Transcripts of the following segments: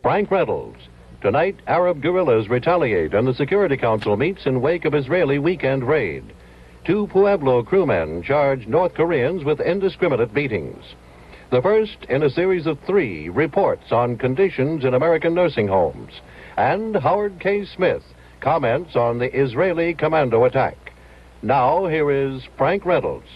Frank Reynolds. Tonight, Arab guerrillas retaliate and the Security Council meets in wake of Israeli weekend raid. 2 Pueblo crewmen charge North Koreans with indiscriminate beatings. The first in a series of 3 reports on conditions in American nursing homes. And Howard K. Smith comments on the Israeli commando attack. Now, here is Frank Reynolds.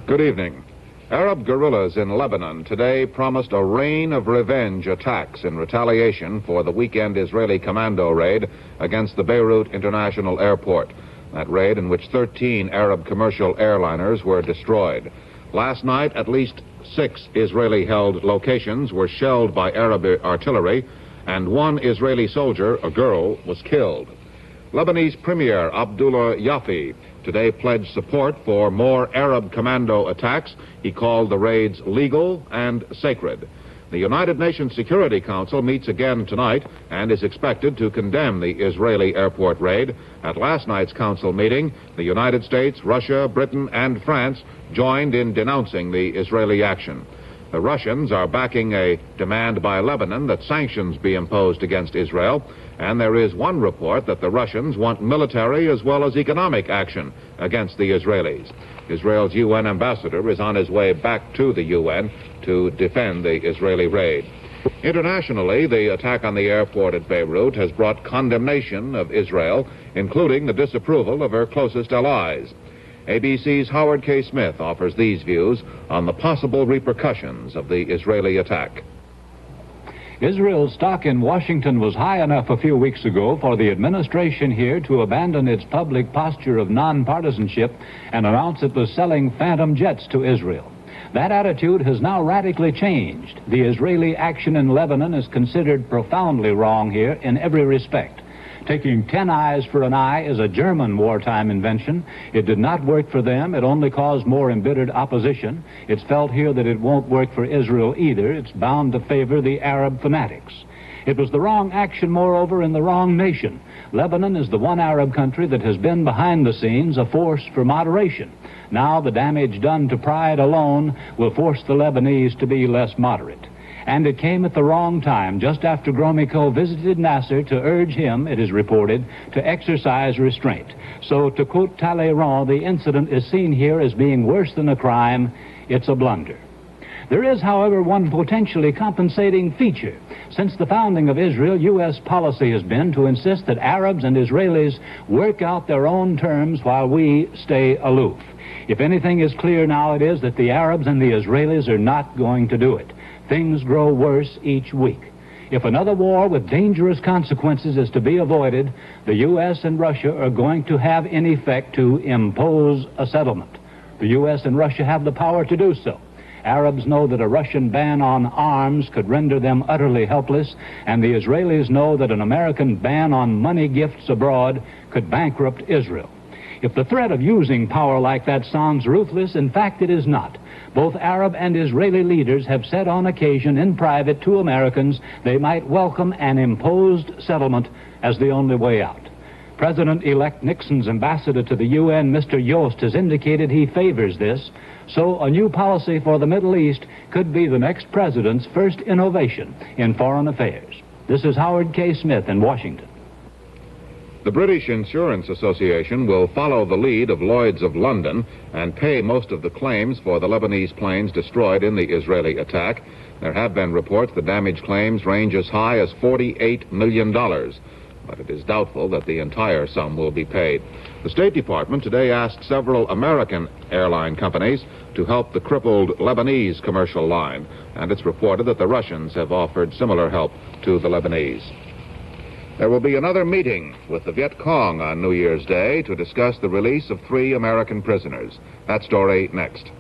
Good evening. Arab guerrillas in Lebanon today promised a rain of revenge attacks in retaliation for the weekend Israeli commando raid against the Beirut International Airport. That raid in which 13 Arab commercial airliners were destroyed. Last night, at least 6 Israeli-held locations were shelled by Arab artillery, and 1 Israeli soldier, a girl, was killed. Lebanese Premier Abdullah Yafi today pledged support for more Arab commando attacks. He called the raids legal and sacred. The United Nations Security Council meets again tonight and is expected to condemn the Israeli airport raid. At last night's council meeting, the United States, Russia, Britain, and France joined in denouncing the Israeli action. The Russians are backing a demand by Lebanon that sanctions be imposed against Israel, and there is one report that the Russians want military as well as economic action against the Israelis. Israel's UN ambassador is on his way back to the UN to defend the Israeli raid. Internationally, the attack on the airport at Beirut has brought condemnation of Israel, including the disapproval of her closest allies. ABC's Howard K. Smith offers these views on the possible repercussions of the Israeli attack. Israel's stock in Washington was high enough a few weeks ago for the administration here to abandon its public posture of nonpartisanship and announce it was selling phantom jets to Israel. That attitude has now radically changed. The Israeli action in Lebanon is considered profoundly wrong here in every respect. Taking 10 eyes for an eye is a German wartime invention. It did not work for them. It only caused more embittered opposition. It's felt here that it won't work for Israel either. It's bound to favor the Arab fanatics. It was the wrong action, moreover, in the wrong nation. Lebanon is the one Arab country that has been behind the scenes a force for moderation. Now the damage done to pride alone will force the Lebanese to be less moderate. And it came at the wrong time, just after Gromyko visited Nasser to urge him, it is reported, to exercise restraint. So, to quote Talleyrand, the incident is seen here as being worse than a crime. It's a blunder. There is, however, one potentially compensating feature. Since the founding of Israel, U.S. policy has been to insist that Arabs and Israelis work out their own terms while we stay aloof. If anything is clear now, it is that the Arabs and the Israelis are not going to do it. Things grow worse each week. If another war with dangerous consequences is to be avoided, the U.S. and Russia are going to have in effect to impose a settlement. The U.S. and Russia have the power to do so. Arabs know that a Russian ban on arms could render them utterly helpless, and the Israelis know that an American ban on money gifts abroad could bankrupt Israel. If the threat of using power like that sounds ruthless, in fact it is not. Both Arab and Israeli leaders have said on occasion in private to Americans they might welcome an imposed settlement as the only way out. President-elect Nixon's ambassador to the UN, Mr. Yost, has indicated he favors this, so a new policy for the Middle East could be the next president's first innovation in foreign affairs. This is Howard K. Smith in Washington. The British Insurance Association will follow the lead of Lloyd's of London and pay most of the claims for the Lebanese planes destroyed in the Israeli attack. There have been reports the damage claims range as high as $48 million, but it is doubtful that the entire sum will be paid. The State Department today asked several American airline companies to help the crippled Lebanese commercial line, and it's reported that the Russians have offered similar help to the Lebanese. There will be another meeting with the Viet Cong on New Year's Day to discuss the release of 3 American prisoners. That story next.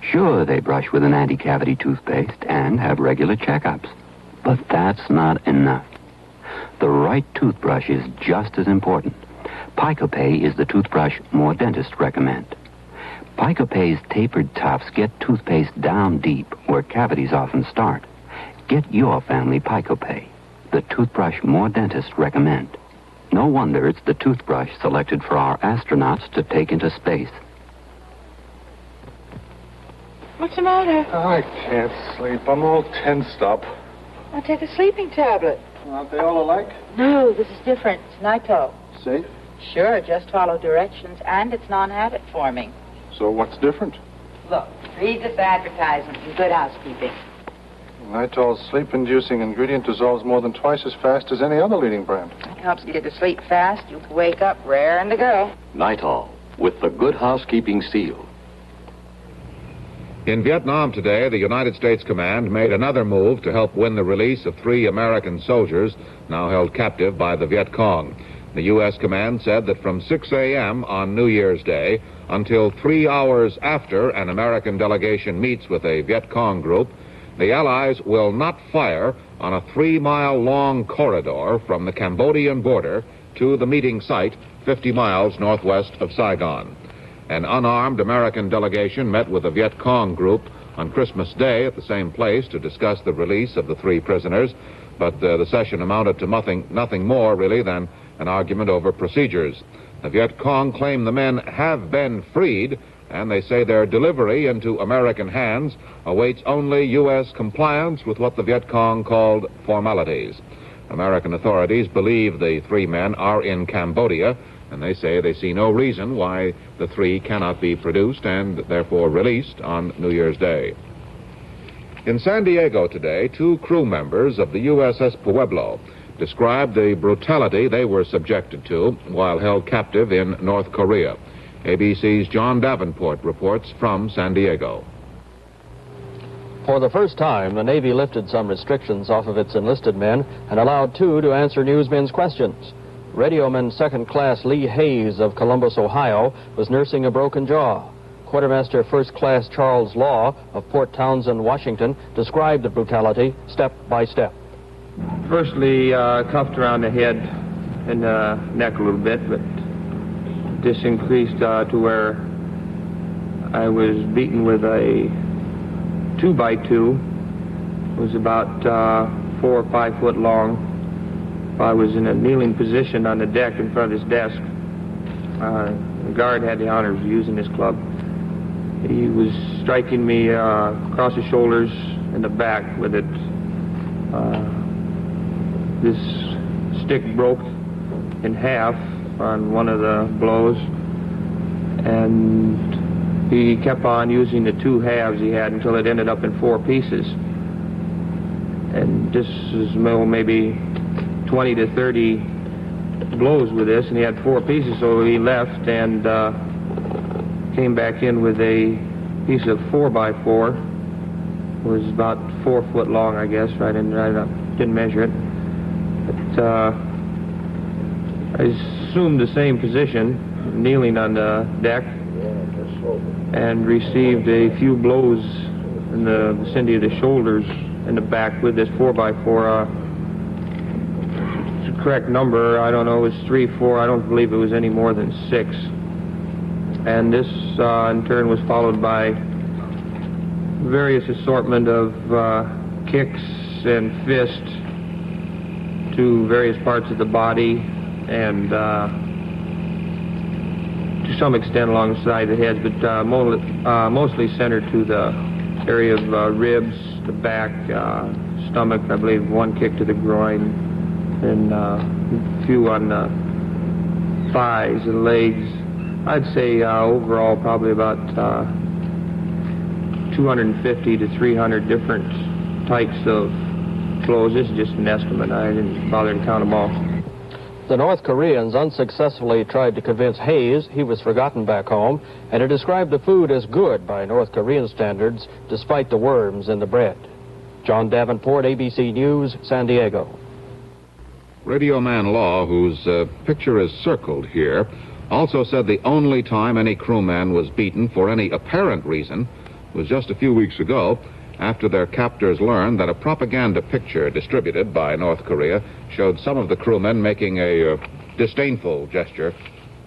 Sure, they brush with an anti-cavity toothpaste and have regular checkups. But that's not enough. The right toothbrush is just as important. Picopay is the toothbrush more dentists recommend. Picopay's tapered tufts get toothpaste down deep where cavities often start. Get your family Picopay, the toothbrush more dentists recommend. No wonder it's the toothbrush selected for our astronauts to take into space. What's the matter? I can't sleep. I'm all tensed up. I'll take a sleeping tablet. Aren't they all alike? No, this is different. It's Nitol. Safe? Sure, just follow directions, and it's non-habit forming. So what's different? Look, read this advertisement in Good Housekeeping. Nitol's sleep-inducing ingredient dissolves more than twice as fast as any other leading brand. It helps you to sleep fast. You can wake up raring to go. Nitol, with the Good Housekeeping seal. In Vietnam today, the United States Command made another move to help win the release of 3 American soldiers now held captive by the Viet Cong. The U.S. Command said that from 6 a.m. on New Year's Day until 3 hours after an American delegation meets with a Viet Cong group, the Allies will not fire on a 3-mile-long corridor from the Cambodian border to the meeting site 50 miles northwest of Saigon. An unarmed American delegation met with the Viet Cong group on Christmas Day at the same place to discuss the release of the 3 prisoners, but the session amounted to nothing more, really, than an argument over procedures. The Viet Cong claim the men have been freed, and they say their delivery into American hands awaits only U.S. compliance with what the Viet Cong called formalities. American authorities believe the 3 men are in Cambodia, and they say they see no reason why the 3 cannot be produced and therefore released on New Year's Day. In San Diego today, 2 crew members of the USS Pueblo described the brutality they were subjected to while held captive in North Korea. ABC's John Davenport reports from San Diego. For the first time, the Navy lifted some restrictions off of its enlisted men and allowed 2 to answer newsmen's questions. Radioman Second Class Lee Hayes of Columbus, Ohio, was nursing a broken jaw. Quartermaster First Class Charles Law of Port Townsend, Washington, described the brutality step by step. Firstly, cuffed around the head and neck a little bit, but this increased to where I was beaten with a 2x2. It was about 4 or 5 foot long. I was in a kneeling position on the deck in front of his desk. The guard had the honors of using his club. He was striking me across the shoulders and the back with it. This stick broke in half on one of the blows, and he kept on using the 2 halves he had until it ended up in 4 pieces. And this is maybe 20 to 30 blows with this, and he had 4 pieces, so he left and came back in with a piece of 4x4. It was about 4 foot long, I guess. I didn't measure it. But I assumed the same position, kneeling on the deck, and received a few blows in the vicinity of the shoulders and the back with this 4x4. The correct number, I don't know, it was 3, 4. I don't believe it was any more than 6. And this, in turn, was followed by various assortment of kicks and fists to various parts of the body, and to some extent along the side of the heads, but mostly centered to the area of ribs, the back, stomach. I believe 1 kick to the groin, and a few on the thighs and legs. I'd say overall probably about 250 to 300 different types of blows. This is just an estimate. I didn't bother to count them all. The North Koreans unsuccessfully tried to convince Hayes he was forgotten back home, and he described the food as good by North Korean standards, despite the worms in the bread. John Davenport, ABC News, San Diego. Radio Man Law, whose picture is circled here, also said the only time any crewman was beaten for any apparent reason was just a few weeks ago, after their captors learned that a propaganda picture distributed by North Korea showed some of the crewmen making a disdainful gesture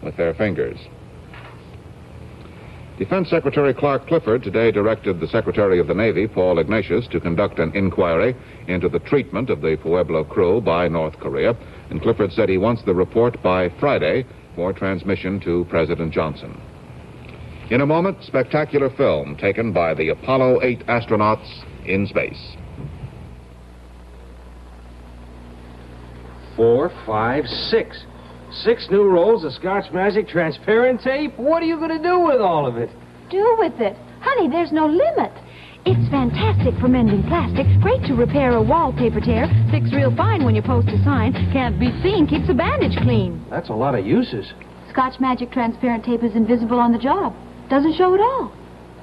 with their fingers. Defense Secretary Clark Clifford today directed the Secretary of the Navy, Paul Ignatius, to conduct an inquiry into the treatment of the Pueblo crew by North Korea, and Clifford said he wants the report by Friday for transmission to President Johnson. In a moment, spectacular film taken by the Apollo 8 astronauts in space. 4, 5, 6. 6 new rolls of Scotch Magic transparent tape? What are you going to do with all of it? Do with it? Honey, there's no limit. It's fantastic for mending plastic, great to repair a wallpaper tear, sticks real fine when you post a sign, can't be seen, keeps a bandage clean. That's a lot of uses. Scotch Magic transparent tape is invisible on the job. Doesn't show at all.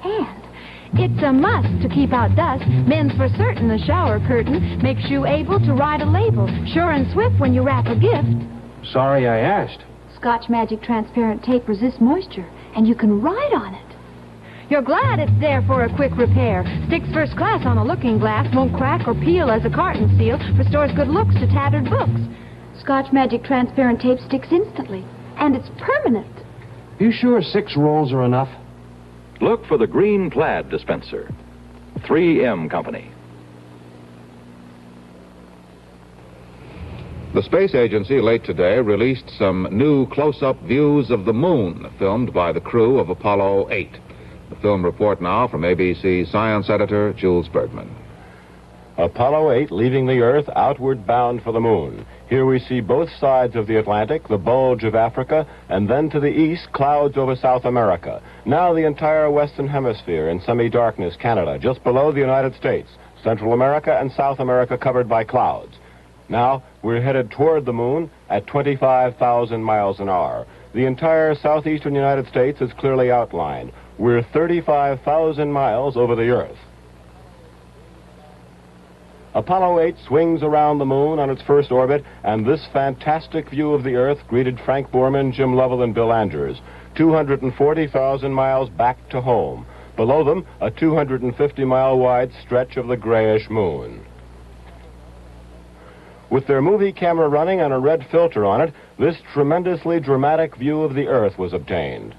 And it's a must to keep out dust. Mends for certain the shower curtain. Makes you able to write a label. Sure and swift when you wrap a gift. Sorry I asked. Scotch Magic transparent tape resists moisture, and you can write on it. You're glad it's there for a quick repair. Sticks first class on a looking glass. Won't crack or peel as a carton seal. Restores good looks to tattered books. Scotch Magic transparent tape sticks instantly. And it's permanent. You sure 6 rolls are enough? Look for the green plaid dispenser. 3M Company. The space agency late today released some new close-up views of the moon filmed by the crew of Apollo 8. The film report now from ABC science editor Jules Bergman. Apollo 8 leaving the Earth, outward bound for the moon. Here we see both sides of the Atlantic, the bulge of Africa, and then to the east, clouds over South America. Now the entire Western Hemisphere in semi-darkness, Canada, just below the United States. Central America and South America covered by clouds. Now we're headed toward the moon at 25,000 miles an hour. The entire southeastern United States is clearly outlined. We're 35,000 miles over the Earth. Apollo 8 swings around the moon on its first orbit, and this fantastic view of the Earth greeted Frank Borman, Jim Lovell, and Bill Andrews. 240,000 miles back to home. Below them, a 250-mile-wide stretch of the grayish moon. With their movie camera running and a red filter on it, this tremendously dramatic view of the Earth was obtained.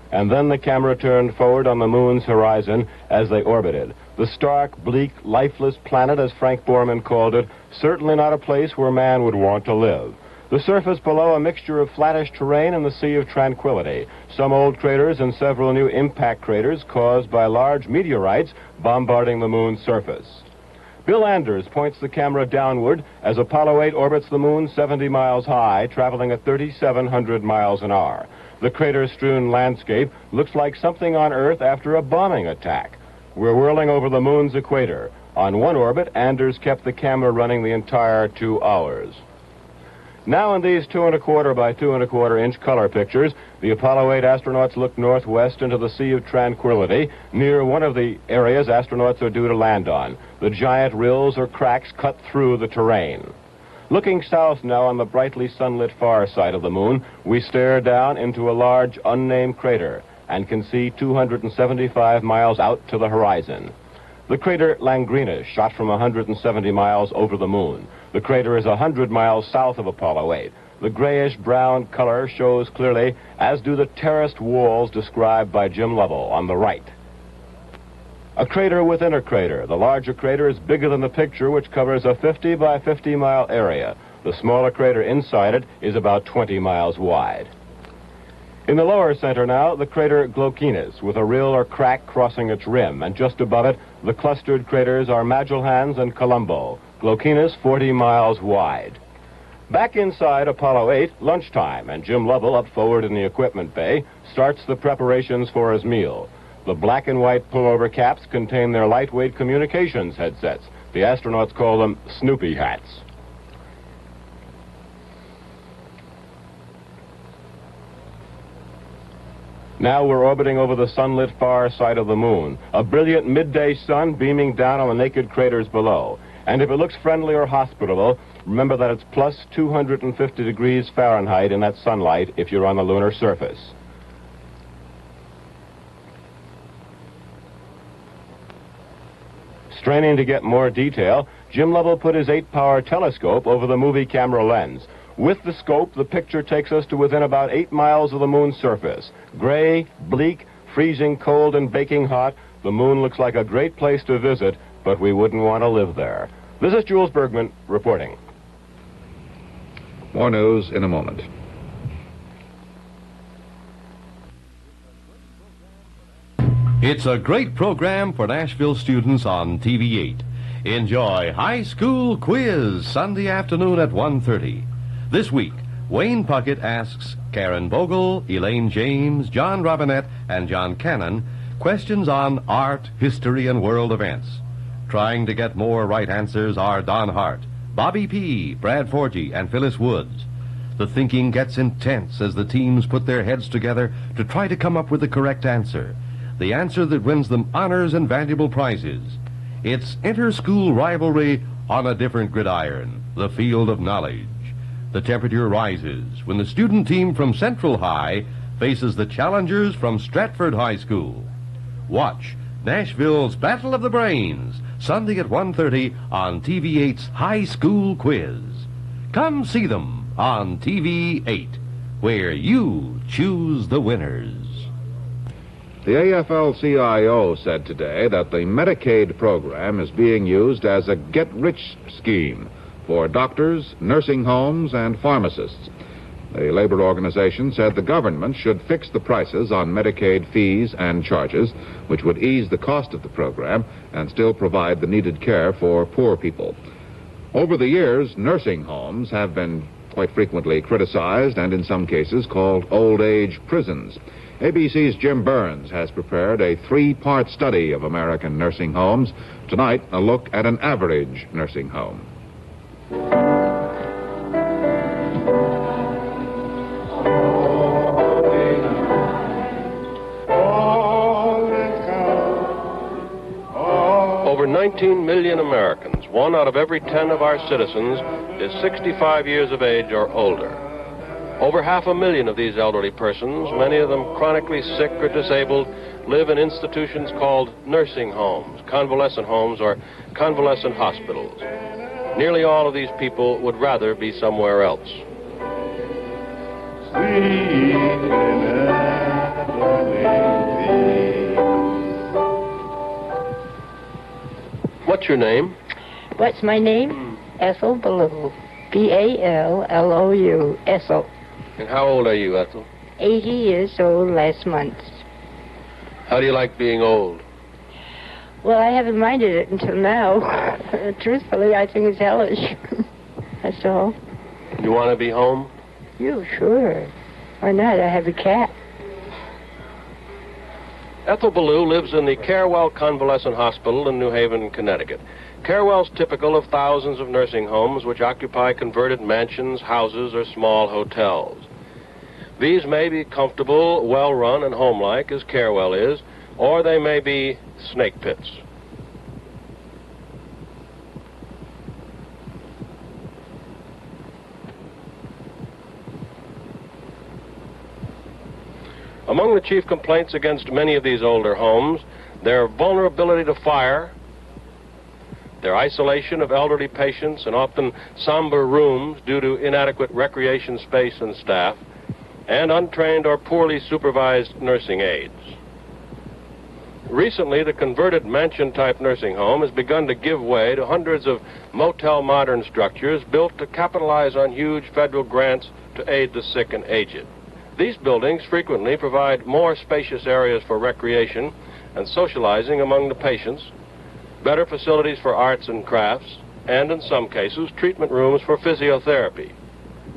And then the camera turned forward on the moon's horizon as they orbited. The stark, bleak, lifeless planet, as Frank Borman called it, certainly not a place where man would want to live. The surface below a mixture of flattish terrain and the Sea of Tranquility. Some old craters and several new impact craters caused by large meteorites bombarding the moon's surface. Bill Anders points the camera downward as Apollo 8 orbits the moon 70 miles high, traveling at 3,700 miles an hour. The crater-strewn landscape looks like something on Earth after a bombing attack. We're whirling over the moon's equator. On one orbit, Anders kept the camera running the entire 2 hours. Now in these 2¼ by 2¼ inch color pictures, the Apollo 8 astronauts look northwest into the Sea of Tranquility, near one of the areas astronauts are due to land on. The giant rills or cracks cut through the terrain. Looking south now on the brightly sunlit far side of the moon, we stare down into a large unnamed crater and can see 275 miles out to the horizon. The crater Langrenus shot from 170 miles over the moon. The crater is 100 miles south of Apollo 8. The grayish-brown color shows clearly, as do the terraced walls described by Jim Lovell on the right. A crater within a crater. The larger crater is bigger than the picture, which covers a 50 by 50 mile area. The smaller crater inside it is about 20 miles wide. In the lower center now, the crater Glaucinus, with a rill or crack crossing its rim, and just above it, the clustered craters are Magellan's and Colombo. Glaucinus 40 miles wide. Back inside Apollo 8, lunchtime, and Jim Lovell, up forward in the equipment bay, starts the preparations for his meal. The black and white pullover caps contain their lightweight communications headsets. The astronauts call them Snoopy hats. Now we're orbiting over the sunlit far side of the moon, a brilliant midday sun beaming down on the naked craters below. And if it looks friendly or hospitable, remember that it's plus 250 degrees Fahrenheit in that sunlight if you're on the lunar surface. Straining to get more detail, Jim Lovell put his 8-power telescope over the movie camera lens. With the scope, the picture takes us to within about 8 miles of the moon's surface. Gray, bleak, freezing cold, and baking hot, the moon looks like a great place to visit, but we wouldn't want to live there. This is Jules Bergman reporting. More news in a moment. It's a great program for Nashville students on TV8. Enjoy High School Quiz Sunday afternoon at 1:30. This week, Wayne Puckett asks Karen Bogle, Elaine James, John Robinette, and John Cannon questions on art, history, and world events. Trying to get more right answers are Don Hart, Bobby P., Brad Forgy, and Phyllis Woods. The thinking gets intense as the teams put their heads together to try to come up with the correct answer. The answer that wins them honors and valuable prizes. It's inter-school rivalry on a different gridiron, the field of knowledge. The temperature rises when the student team from Central High faces the challengers from Stratford High School. Watch Nashville's Battle of the Brains, Sunday at 1:30 on TV8's High School Quiz. Come see them on TV8, where you choose the winners. The AFL-CIO said today that the Medicaid program is being used as a get-rich scheme for doctors, nursing homes, and pharmacists. The labor organization said the government should fix the prices on Medicaid fees and charges, which would ease the cost of the program and still provide the needed care for poor people. Over the years, nursing homes have been quite frequently criticized and in some cases called old age prisons. ABC's Jim Burns has prepared a 3-part study of American nursing homes. Tonight, a look at an average nursing home. Over 19 million Americans, 1 out of every 10 of our citizens, is 65 years of age or older. Over 500,000 of these elderly persons, many of them chronically sick or disabled, live in institutions called nursing homes, convalescent homes, or convalescent hospitals. Nearly all of these people would rather be somewhere else. What's your name? What's my name? Ethel Ballou. B-A-L-L-O-U. Ethel. And how old are you, Ethel? 80 years old last month. How do you like being old? Well, I haven't minded it until now. Truthfully, I think it's hellish. That's all. You want to be home? You, sure. Why not? I have a cat. Ethel Ballou lives in the Carewell Convalescent Hospital in New Haven, Connecticut. Carewell's typical of thousands of nursing homes which occupy converted mansions, houses, or small hotels. These may be comfortable, well-run, and homelike, as Carewell is, or they may be snake pits. Among the chief complaints against many of these older homes, their vulnerability to fire, their isolation of elderly patients and often somber rooms due to inadequate recreation space and staff, and untrained or poorly supervised nursing aides. Recently, the converted mansion-type nursing home has begun to give way to hundreds of motel modern structures built to capitalize on huge federal grants to aid the sick and aged. These buildings frequently provide more spacious areas for recreation and socializing among the patients, better facilities for arts and crafts, and in some cases, treatment rooms for physiotherapy.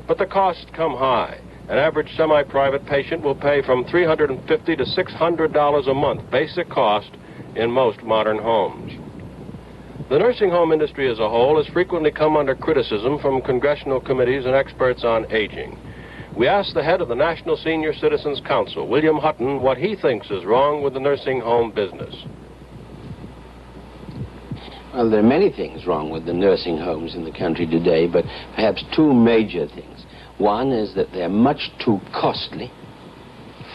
But the costs come high. An average semi-private patient will pay from $350 to $600 a month, basic cost, in most modern homes. The nursing home industry as a whole has frequently come under criticism from congressional committees and experts on aging. We asked the head of the National Senior Citizens Council, William Hutton, what he thinks is wrong with the nursing home business. Well, there are many things wrong with the nursing homes in the country today, but perhaps 2 major things. One is that they're much too costly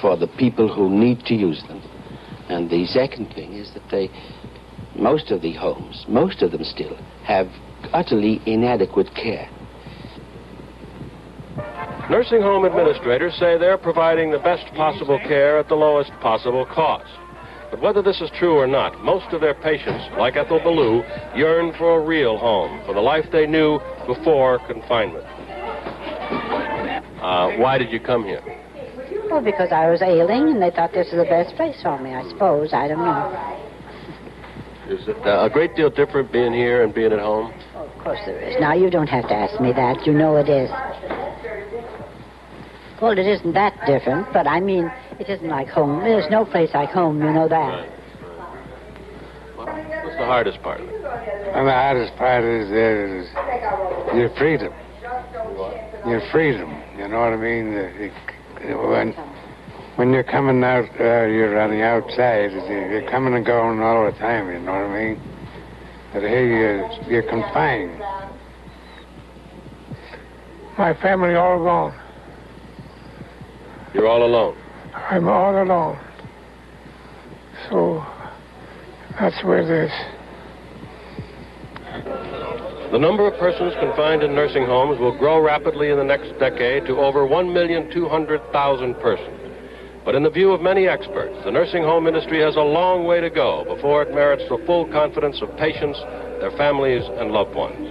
for the people who need to use them. And the second thing is that most of the homes, most of them still, have utterly inadequate care. Nursing home administrators say they're providing the best possible care at the lowest possible cost. But whether this is true or not, most of their patients, like Ethel Ballou, yearn for a real home, for the life they knew before confinement. Why did you come here? Well, because I was ailing, and they thought this was the best place for me, I suppose. I don't know. Is it a great deal different being here and being at home? Oh, of course there is. Now, you don't have to ask me that. You know it is. Well, it isn't that different, but I mean, it isn't like home. There's no place like home, you know that. Right. What's the hardest part of it? And the hardest part is your freedom. Your freedom, you know what I mean? When you're coming out, you're on the outside, you're coming and going all the time, you know what I mean? But here you're confined. My family all gone. You're all alone? I'm all alone. So that's where it is. The number of persons confined in nursing homes will grow rapidly in the next decade to over 1,200,000 persons. But in the view of many experts, the nursing home industry has a long way to go before it merits the full confidence of patients, their families, and loved ones.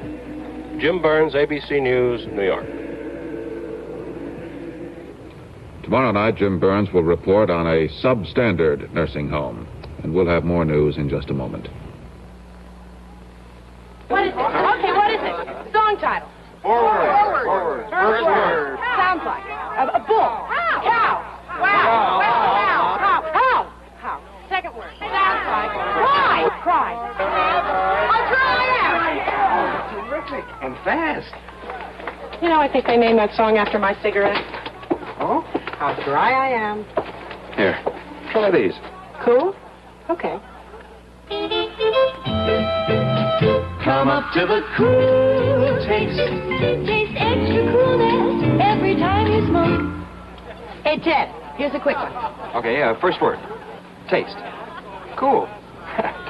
Jim Burns, ABC News, New York. Tomorrow night, Jim Burns will report on a substandard nursing home. And we'll have more news in just a moment. What is it? Okay, what is it? Song title. Forward. First word. Sounds like a bull. Cow. Wow. How? Second word. Sounds like cry. I'll try. Terrific. And fast. You know, I think they named that song after my cigarette. Oh? How dry I am. Here, try these. Cool? Okay. Come up to the cool taste. Taste extra coolness every time you smoke. Hey, Ted, here's a quick one. Okay, first word. Taste. Cool.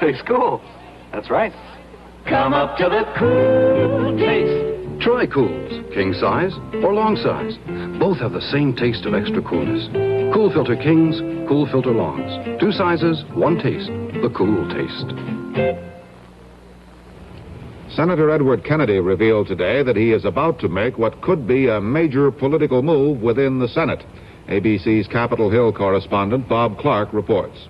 Tastes cool. That's right. Come up to the cool taste. Try Cools, king size or long size. Both have the same taste of extra coolness. Cool Filter Kings, Cool Filter Longs. 2 sizes, 1 taste. The cool taste. Senator Edward Kennedy revealed today that he is about to make what could be a major political move within the Senate. ABC's Capitol Hill correspondent Bob Clark reports.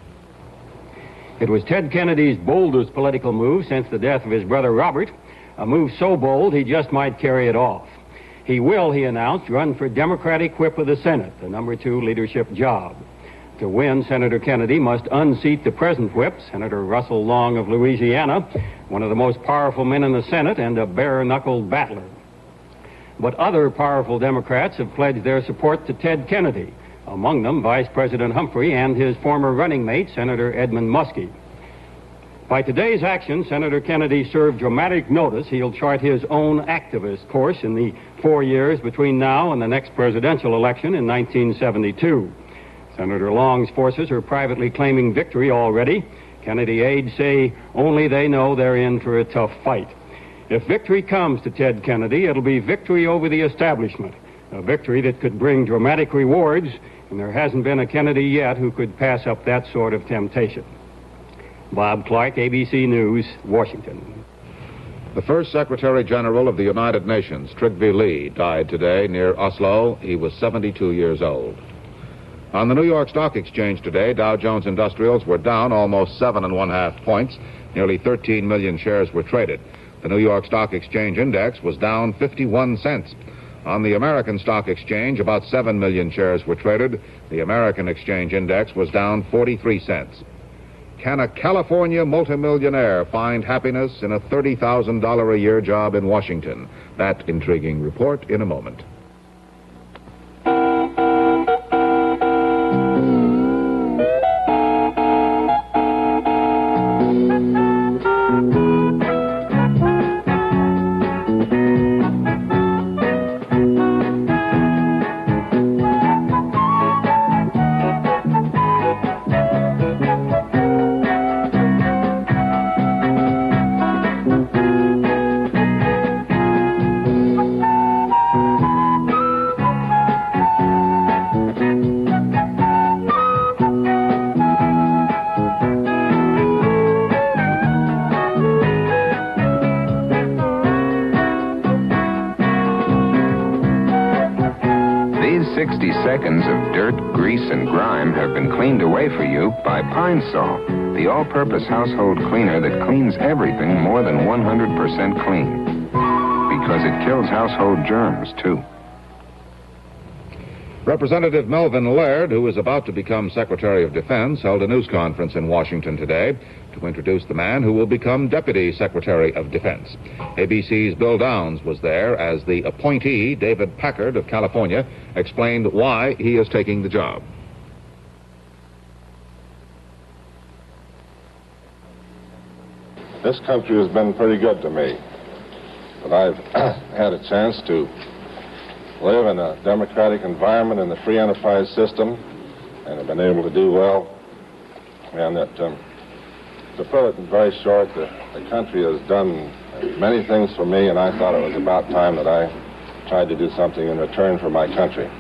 It was Ted Kennedy's boldest political move since the death of his brother Robert, a move so bold he just might carry it off. He will, he announced, run for Democratic Whip of the Senate, the #2 leadership job. To win, Senator Kennedy must unseat the present whip, Senator Russell Long of Louisiana, one of the most powerful men in the Senate and a bare-knuckled battler. But other powerful Democrats have pledged their support to Ted Kennedy, among them Vice President Humphrey and his former running mate, Senator Edmund Muskie. By today's action, Senator Kennedy served dramatic notice he'll chart his own activist course in the 4 years between now and the next presidential election in 1972. Senator Long's forces are privately claiming victory already. Kennedy aides say only they know they're in for a tough fight. If victory comes to Ted Kennedy, it'll be victory over the establishment, a victory that could bring dramatic rewards, and there hasn't been a Kennedy yet who could pass up that sort of temptation. Bob Clark, ABC News, Washington. The first Secretary General of the United Nations, Trygve Lie, died today near Oslo. He was 72 years old. On the New York Stock Exchange today, Dow Jones Industrials were down almost 7.5 points. Nearly 13 million shares were traded. The New York Stock Exchange Index was down 51 cents. On the American Stock Exchange, about 7 million shares were traded. The American Exchange Index was down 43 cents. Can a California multimillionaire find happiness in a $30,000 a year job in Washington? That intriguing report in a moment. 60 seconds of dirt, grease, and grime have been cleaned away for you by Pine Sol, the all-purpose household cleaner that cleans everything more than 100% clean. Because it kills household germs, too. Representative Melvin Laird, who is about to become Secretary of Defense, held a news conference in Washington today to introduce the man who will become Deputy Secretary of Defense. ABC's Bill Downs was there as the appointee, David Packard of California, explained why he is taking the job. This country has been pretty good to me, but I've had a chance to live in a democratic environment in the free enterprise system and have been able to do well. And that, to put it in very short, the country has done many things for me, and I thought it was about time that I tried to do something in return for my country.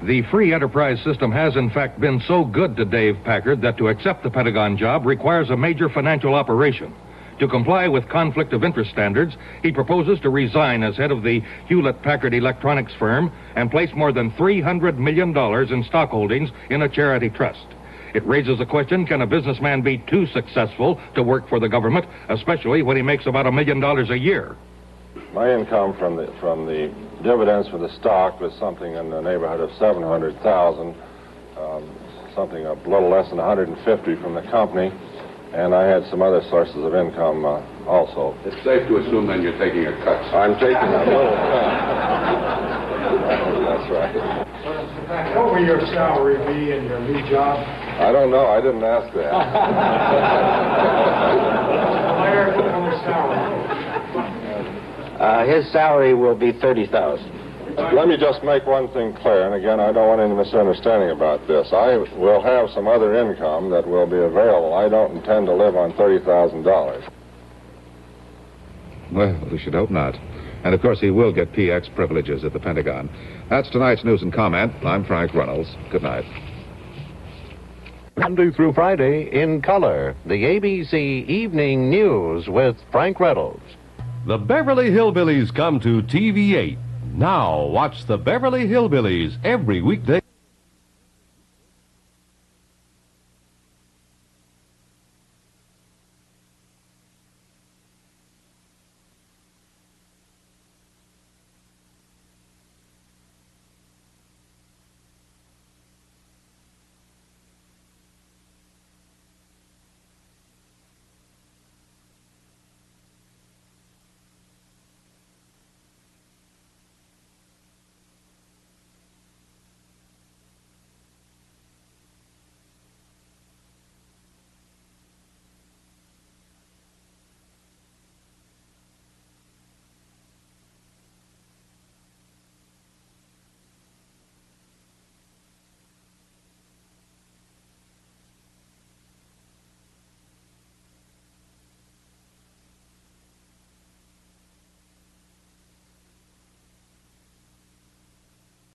The free enterprise system has, in fact, been so good to Dave Packard that to accept the Pentagon job requires a major financial operation. To comply with conflict of interest standards, he proposes to resign as head of the Hewlett-Packard Electronics firm and place more than $300 million in stock holdings in a charity trust. It raises the question, can a businessman be too successful to work for the government, especially when he makes about $1 million a year? My income from the dividends for the stock was something in the neighborhood of $700,000, something a little less than $150 from the company. And I had some other sources of income also. It's safe to assume then you're taking a cut. I'm taking a little cut. That's right. What will your salary be in your new job? I don't know. I didn't ask that. His salary will be $30,000. Let me just make one thing clear, and again, I don't want any misunderstanding about this. I will have some other income that will be available. I don't intend to live on $30,000. Well, we should hope not. And, of course, he will get PX privileges at the Pentagon. That's tonight's News and Comment. I'm Frank Reynolds. Good night. Monday through Friday in color, the ABC Evening News with Frank Reynolds. The Beverly Hillbillies come to TV8. Now watch the Beverly Hillbillies every weekday.